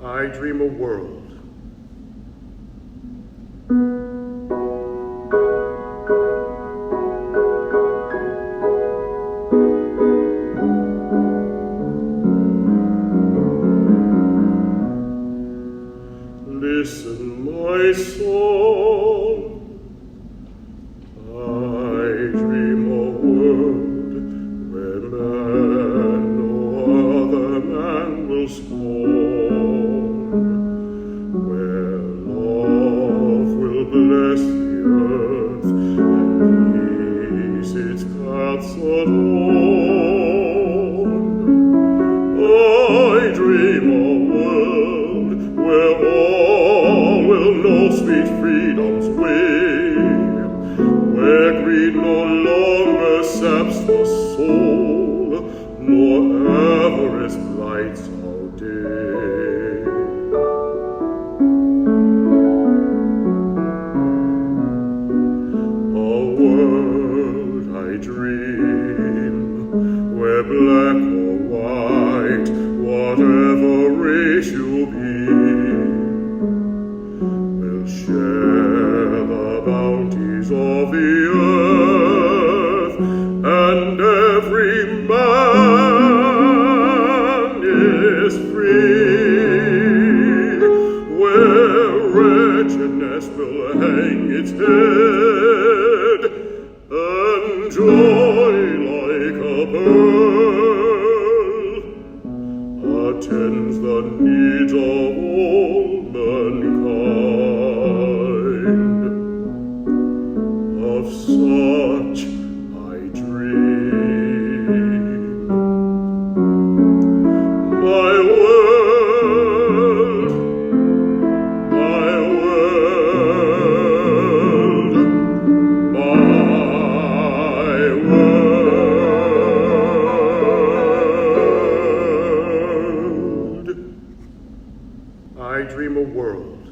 I dream a world. Listen, my soul, I dream a world where man no other man will scorn, where love will bless the earth and peace its paths adorn. I dream a world where all will know sweet freedom's way, where greed no longer saps the soul, nor avarice blights our day. A world I dream, where black or white, whatever race you be, will share the bounties of the earth, and every man is free, where wretchedness will hang its head, and joy like a pearl attends the needs of all mankind. Of such I dream. My world, my world, my world. I dream a world